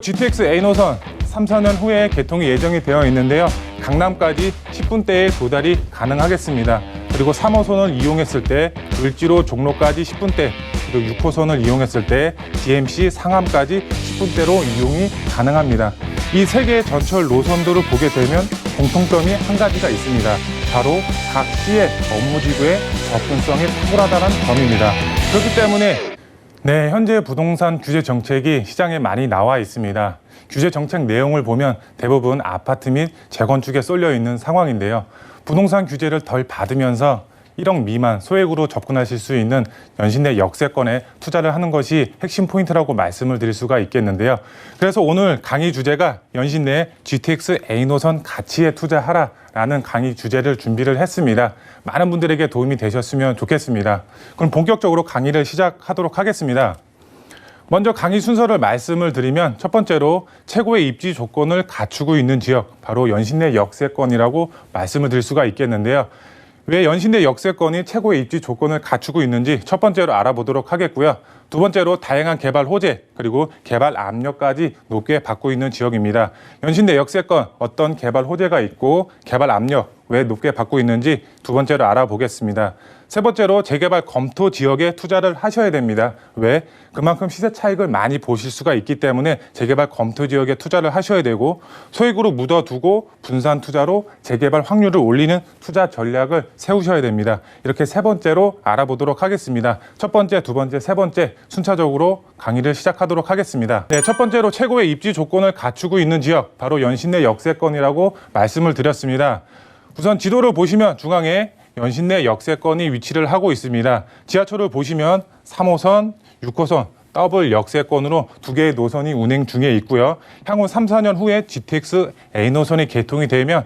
GTX A 노선 3, 4년 후에 개통이 예정이 되어 있는데요. 강남까지 10분대에 도달이 가능하겠습니다. 그리고 3호선을 이용했을 때 을지로 종로까지 10분대, 그리고 6호선을 이용했을 때 DMC 상암까지 10분대로 이용이 가능합니다. 이 세 개의 전철 노선도를 보게 되면 공통점이 한 가지가 있습니다. 바로 각 시의 업무지구의 접근성이 탁월하다는 점입니다. 그렇기 때문에 현재 부동산 규제 정책이 시장에 많이 나와 있습니다. 규제 정책 내용을 보면 대부분 아파트 및 재건축에 쏠려 있는 상황인데요. 부동산 규제를 덜 받으면서 1억 미만 소액으로 접근하실 수 있는 연신내 역세권에 투자를 하는 것이 핵심 포인트라고 말씀을 드릴 수가 있겠는데요. 그래서 오늘 강의 주제가 연신내 GTX A 노선 가치에 투자하라라는 강의 주제를 준비를 했습니다. 많은 분들에게 도움이 되셨으면 좋겠습니다. 그럼 본격적으로 강의를 시작하도록 하겠습니다. 먼저 강의 순서를 말씀을 드리면 첫 번째로 최고의 입지 조건을 갖추고 있는 지역, 바로 연신내 역세권이라고 말씀을 드릴 수가 있겠는데요. 왜 연신내 역세권이 최고의 입지 조건을 갖추고 있는지 첫 번째로 알아보도록 하겠고요. 두 번째로 다양한 개발 호재 그리고 개발 압력까지 높게 받고 있는 지역입니다. 연신내 역세권 어떤 개발 호재가 있고 개발 압력 왜 높게 받고 있는지 두 번째로 알아보겠습니다. 세 번째로 재개발 검토 지역에 투자를 하셔야 됩니다. 왜? 그만큼 시세 차익을 많이 보실 수가 있기 때문에 재개발 검토 지역에 투자를 하셔야 되고, 소액으로 묻어두고 분산 투자로 재개발 확률을 올리는 투자 전략을 세우셔야 됩니다. 이렇게 세 번째로 알아보도록 하겠습니다. 첫 번째, 두 번째, 세 번째 순차적으로 강의를 시작하도록 하겠습니다. 첫 번째로 최고의 입지 조건을 갖추고 있는 지역, 바로 연신내 역세권이라고 말씀을 드렸습니다. 우선 지도를 보시면 중앙에 연신내 역세권이 위치를 하고 있습니다. 지하철을 보시면 3호선, 6호선, 더블 역세권으로 두 개의 노선이 운행 중에 있고요. 향후 3, 4년 후에 GTX A 노선이 개통이 되면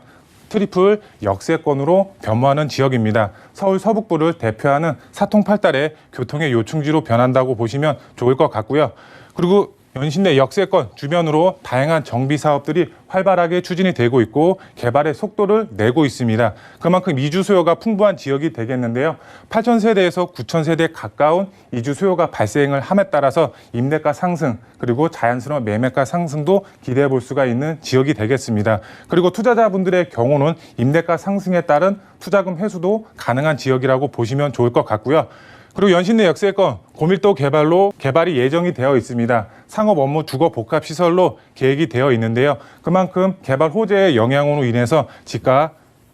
트리플 역세권으로 변모하는 지역입니다. 서울 서북부를 대표하는 사통팔달의 교통의 요충지로 변한다고 보시면 좋을 것 같고요. 그리고 연신내 역세권 주변으로 다양한 정비 사업들이 활발하게 추진이 되고 있고 개발의 속도를 내고 있습니다. 그만큼 이주 수요가 풍부한 지역이 되겠는데요. 8,000세대에서 9,000세대 가까운 이주 수요가 발생을 함에 따라서 임대가 상승 그리고 자연스러운 매매가 상승도 기대해 볼 수가 있는 지역이 되겠습니다. 그리고 투자자분들의 경우는 임대가 상승에 따른 투자금 회수도 가능한 지역이라고 보시면 좋을 것 같고요. 그리고 연신내 역세권 고밀도 개발로 개발이 예정이 되어 있습니다. 상업 업무 주거 복합 시설로 계획이 되어 있는데요. 그만큼 개발 호재의 영향으로 인해서 지가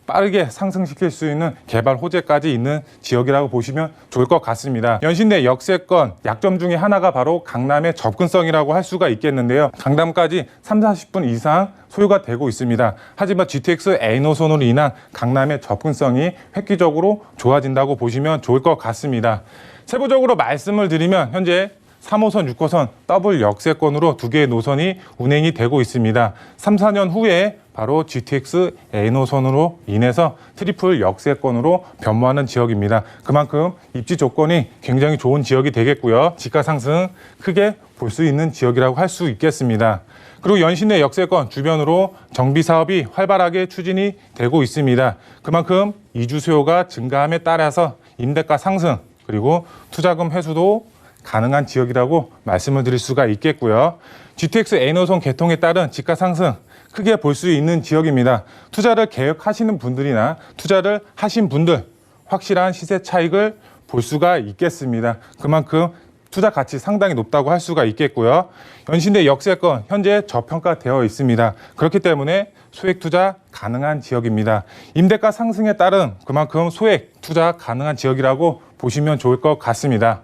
빠르게 상승시킬 수 있는 개발 호재까지 있는 지역이라고 보시면 좋을 것 같습니다. 연신내 역세권 약점 중에 하나가 바로 강남의 접근성이라고 할 수가 있겠는데요. 강남까지 3, 40분 이상 소요가 되고 있습니다. 하지만 GTX A 노선으로 인한 강남의 접근성이 획기적으로 좋아진다고 보시면 좋을 것 같습니다. 세부적으로 말씀을 드리면 현재 3호선, 6호선 더블 역세권으로 두 개의 노선이 운행이 되고 있습니다. 3, 4년 후에 바로 GTX A 노선으로 인해서 트리플 역세권으로 변모하는 지역입니다. 그만큼 입지 조건이 굉장히 좋은 지역이 되겠고요. 지가 상승 크게 볼 수 있는 지역이라고 할 수 있겠습니다. 그리고 연신내 역세권 주변으로 정비 사업이 활발하게 추진이 되고 있습니다. 그만큼 이주 수요가 증가함에 따라서 임대가 상승 그리고 투자금 회수도 가능한 지역이라고 말씀을 드릴 수가 있겠고요. GTX A 노선 개통에 따른 지가 상승 크게 볼 수 있는 지역입니다. 투자를 계획하시는 분들이나 투자를 하신 분들 확실한 시세 차익을 볼 수가 있겠습니다. 그만큼 투자 가치 상당히 높다고 할 수가 있겠고요. 연신내 역세권 현재 저평가되어 있습니다. 그렇기 때문에 소액 투자 가능한 지역입니다. 임대가 상승에 따른 그만큼 소액 투자 가능한 지역이라고 보시면 좋을 것 같습니다.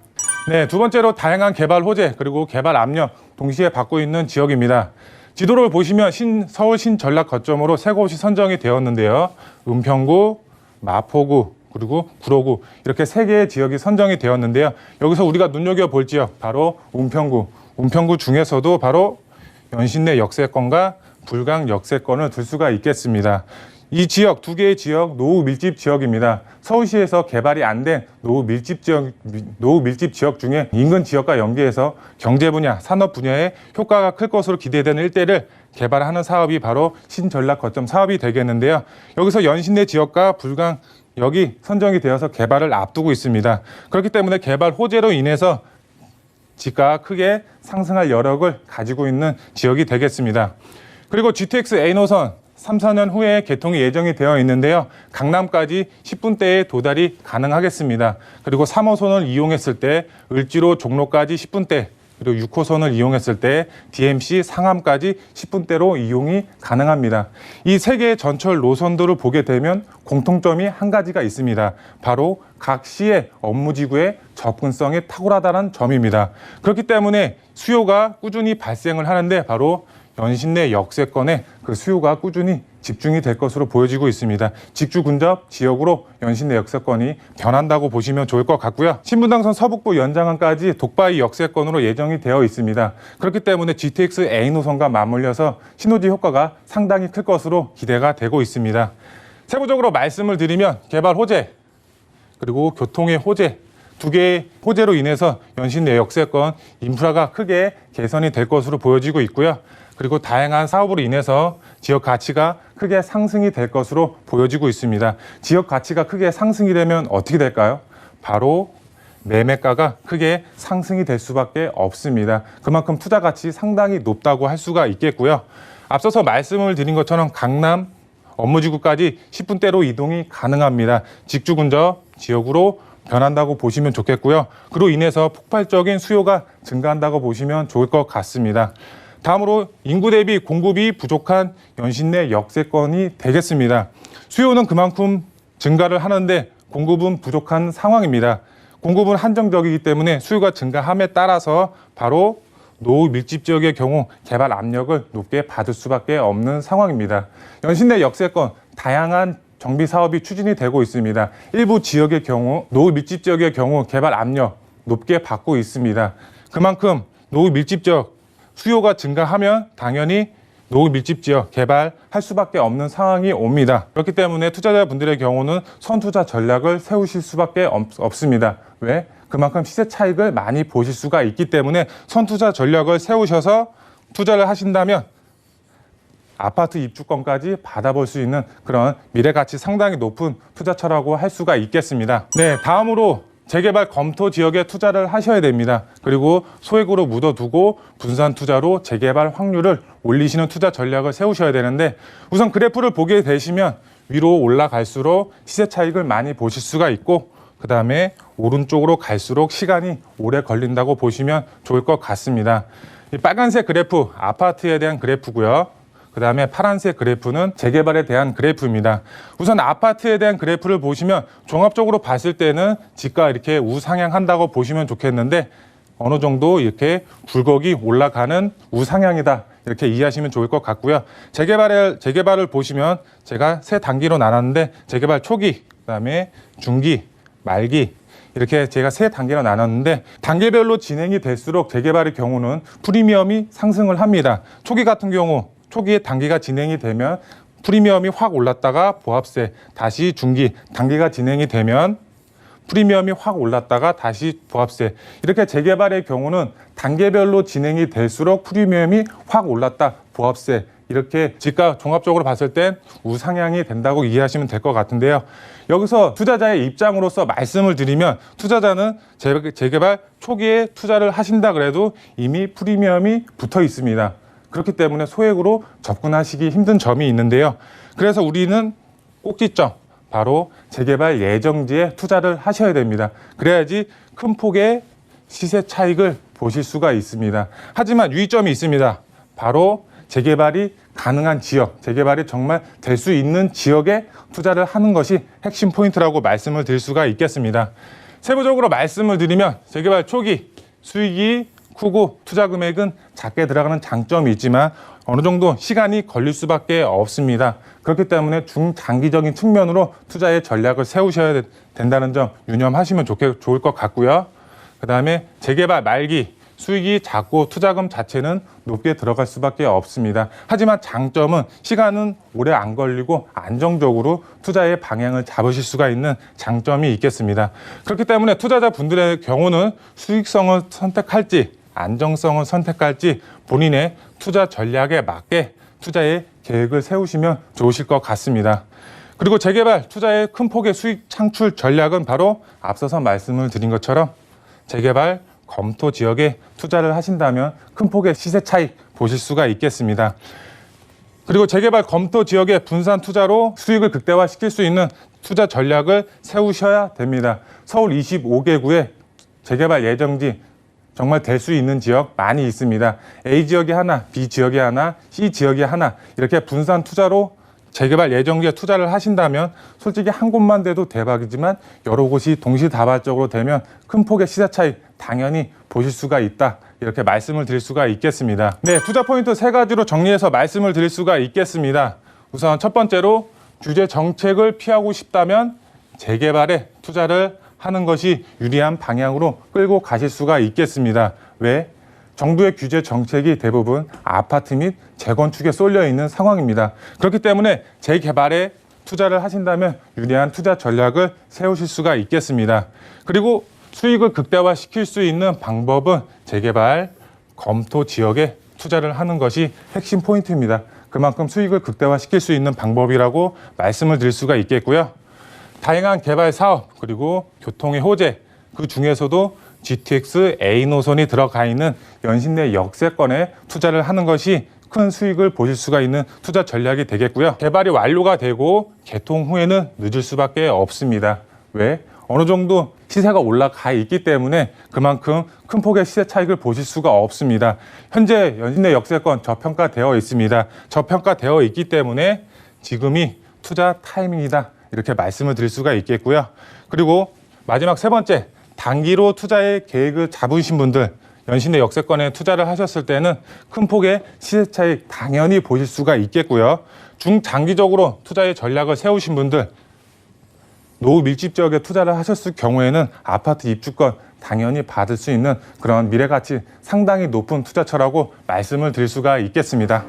두 번째로 다양한 개발 호재 그리고 개발 압력 동시에 받고 있는 지역입니다. 지도를 보시면 서울 신전략 거점으로 세 곳이 선정이 되었는데요. 은평구, 마포구, 그리고 구로구 이렇게 세 개의 지역이 선정이 되었는데요. 여기서 우리가 눈여겨볼 지역 바로 은평구 중에서도 바로 연신내 역세권과 불강 역세권을 들 수가 있겠습니다. 이 지역 두 개의 지역 노후 밀집 지역입니다. 서울시에서 개발이 안 된 노후 밀집 지역 중에 인근 지역과 연계해서 경제 분야, 산업 분야에 효과가 클 것으로 기대되는 일대를 개발하는 사업이 바로 신전략 거점 사업이 되겠는데요. 여기서 연신내 지역과 불강 역이 선정이 되어서 개발을 앞두고 있습니다. 그렇기 때문에 개발 호재로 인해서 지가가 크게 상승할 여력을 가지고 있는 지역이 되겠습니다. 그리고 GTX A 노선 3, 4년 후에 개통이 예정이 되어 있는데요. 강남까지 10분대에 도달이 가능하겠습니다. 그리고 3호선을 이용했을 때 을지로 종로까지 10분대, 그리고 6호선을 이용했을 때 DMC 상암까지 10분대로 이용이 가능합니다. 이 세 개의 전철 노선들을 보게 되면 공통점이 한 가지가 있습니다. 바로 각 시의 업무지구의 접근성이 탁월하다는 점입니다. 그렇기 때문에 수요가 꾸준히 발생을 하는데 바로 연신내 역세권에 그 수요가 꾸준히 집중이 될 것으로 보여지고 있습니다. 직주 근접 지역으로 연신내 역세권이 변한다고 보시면 좋을 것 같고요. 신분당선 서북부 연장항까지 독바이 역세권으로 예정이 되어 있습니다. 그렇기 때문에 GTX A 노선과 맞물려서 시너지 효과가 상당히 클 것으로 기대가 되고 있습니다. 세부적으로 말씀을 드리면 개발 호재, 그리고 교통의 호재, 두 개의 호재로 인해서 연신내 역세권 인프라가 크게 개선이 될 것으로 보여지고 있고요. 그리고 다양한 사업으로 인해서 지역 가치가 크게 상승이 될 것으로 보여지고 있습니다. 지역 가치가 크게 상승이 되면 어떻게 될까요? 바로 매매가가 크게 상승이 될 수밖에 없습니다. 그만큼 투자 가치 상당히 높다고 할 수가 있겠고요. 앞서서 말씀을 드린 것처럼 강남 업무지구까지 10분대로 이동이 가능합니다. 직주 근접 지역으로 변한다고 보시면 좋겠고요. 그로 인해서 폭발적인 수요가 증가한다고 보시면 좋을 것 같습니다. 다음으로 인구 대비 공급이 부족한 연신내 역세권이 되겠습니다. 수요는 그만큼 증가를 하는데 공급은 부족한 상황입니다. 공급은 한정적이기 때문에 수요가 증가함에 따라서 바로 노후 밀집 지역의 경우 개발 압력을 높게 받을 수밖에 없는 상황입니다. 연신내 역세권 다양한 정비 사업이 추진이 되고 있습니다. 일부 지역의 경우 노후 밀집 지역의 경우 개발 압력 높게 받고 있습니다. 그만큼 노후 밀집 지역 수요가 증가하면 당연히 노후 밀집 지역 개발할 수밖에 없는 상황이 옵니다. 그렇기 때문에 투자자분들의 경우는 선투자 전략을 세우실 수밖에 없습니다. 왜? 그만큼 시세 차익을 많이 보실 수가 있기 때문에 선투자 전략을 세우셔서 투자를 하신다면 아파트 입주권까지 받아볼 수 있는 그런 미래 가치 상당히 높은 투자처라고 할 수가 있겠습니다. 네, 다음으로 재개발 검토 지역에 투자를 하셔야 됩니다. 그리고 소액으로 묻어두고 분산 투자로 재개발 확률을 올리시는 투자 전략을 세우셔야 되는데 우선 그래프를 보게 되시면 위로 올라갈수록 시세 차익을 많이 보실 수가 있고 그 다음에 오른쪽으로 갈수록 시간이 오래 걸린다고 보시면 좋을 것 같습니다. 이 빨간색 그래프 아파트에 대한 그래프고요. 그 다음에 파란색 그래프는 재개발에 대한 그래프입니다. 우선 아파트에 대한 그래프를 보시면 종합적으로 봤을 때는 지가 이렇게 우상향한다고 보시면 좋겠는데 어느 정도 이렇게 굴곡이 올라가는 우상향이다. 이렇게 이해하시면 좋을 것 같고요. 재개발을 보시면 제가 세 단계로 나눴는데 재개발 초기, 그 다음에 중기, 말기 이렇게 제가 세 단계로 나눴는데 단계별로 진행이 될수록 재개발의 경우는 프리미엄이 상승을 합니다. 초기 같은 경우 초기에 단계가 진행이 되면 프리미엄이 확 올랐다가 보합세, 다시 중기, 단계가 진행이 되면 프리미엄이 확 올랐다가 다시 보합세. 이렇게 재개발의 경우는 단계별로 진행이 될수록 프리미엄이 확 올랐다, 보합세. 이렇게 지가 종합적으로 봤을 땐 우상향이 된다고 이해하시면 될 것 같은데요. 여기서 투자자의 입장으로서 말씀을 드리면 투자자는 재개발 초기에 투자를 하신다 그래도 이미 프리미엄이 붙어 있습니다. 그렇기 때문에 소액으로 접근하시기 힘든 점이 있는데요. 그래서 우리는 꼭지점, 바로 재개발 예정지에 투자를 하셔야 됩니다. 그래야지 큰 폭의 시세 차익을 보실 수가 있습니다. 하지만 유의점이 있습니다. 바로 재개발이 가능한 지역, 재개발이 정말 될 수 있는 지역에 투자를 하는 것이 핵심 포인트라고 말씀을 드릴 수가 있겠습니다. 세부적으로 말씀을 드리면 재개발 초기 수익이 크고 투자 금액은 작게 들어가는 장점이 있지만 어느 정도 시간이 걸릴 수밖에 없습니다. 그렇기 때문에 중장기적인 측면으로 투자의 전략을 세우셔야 된다는 점 유념하시면 좋을 것 같고요. 그 다음에 재개발 말기 수익이 작고 투자금 자체는 높게 들어갈 수밖에 없습니다. 하지만 장점은 시간은 오래 안 걸리고 안정적으로 투자의 방향을 잡으실 수가 있는 장점이 있겠습니다. 그렇기 때문에 투자자분들의 경우는 수익성을 선택할지 안정성을 선택할지 본인의 투자 전략에 맞게 투자의 계획을 세우시면 좋으실 것 같습니다. 그리고 재개발 투자의 큰 폭의 수익 창출 전략은 바로 앞서서 말씀을 드린 것처럼 재개발 검토 지역에 투자를 하신다면 큰 폭의 시세 차익 보실 수가 있겠습니다. 그리고 재개발 검토 지역의 분산 투자로 수익을 극대화시킬 수 있는 투자 전략을 세우셔야 됩니다. 서울 25개구의 재개발 예정지 정말 될 수 있는 지역 많이 있습니다. A 지역이 하나, B 지역이 하나, C 지역이 하나 이렇게 분산 투자로 재개발 예정지에 투자를 하신다면 솔직히 한 곳만 돼도 대박이지만 여러 곳이 동시다발적으로 되면 큰 폭의 시세 차익 당연히 보실 수가 있다. 이렇게 말씀을 드릴 수가 있겠습니다. 네, 투자 포인트 3가지로 정리해서 말씀을 드릴 수가 있겠습니다. 우선 첫 번째로 규제 정책을 피하고 싶다면 재개발에 투자를 하는 것이 유리한 방향으로 끌고 가실 수가 있겠습니다. 왜? 정부의 규제 정책이 대부분 아파트 및 재건축에 쏠려 있는 상황입니다. 그렇기 때문에 재개발에 투자를 하신다면 유리한 투자 전략을 세우실 수가 있겠습니다. 그리고 수익을 극대화시킬 수 있는 방법은 재개발 검토 지역에 투자를 하는 것이 핵심 포인트입니다. 그만큼 수익을 극대화시킬 수 있는 방법이라고 말씀을 드릴 수가 있겠고요. 다양한 개발 사업 그리고 교통의 호재 그 중에서도 GTX A 노선이 들어가 있는 연신내 역세권에 투자를 하는 것이 큰 수익을 보실 수가 있는 투자 전략이 되겠고요. 개발이 완료가 되고 개통 후에는 늦을 수밖에 없습니다. 왜? 어느 정도 시세가 올라가 있기 때문에 그만큼 큰 폭의 시세 차익을 보실 수가 없습니다. 현재 연신내 역세권 저평가되어 있습니다. 저평가되어 있기 때문에 지금이 투자 타이밍이다. 이렇게 말씀을 드릴 수가 있겠고요. 그리고 마지막 3번째, 단기로 투자의 계획을 잡으신 분들, 연신내 역세권에 투자를 하셨을 때는 큰 폭의 시세 차익 당연히 보실 수가 있겠고요. 중장기적으로 투자의 전략을 세우신 분들, 노후 밀집 지역에 투자를 하셨을 경우에는 아파트 입주권 당연히 받을 수 있는 그런 미래가치 상당히 높은 투자처라고 말씀을 드릴 수가 있겠습니다.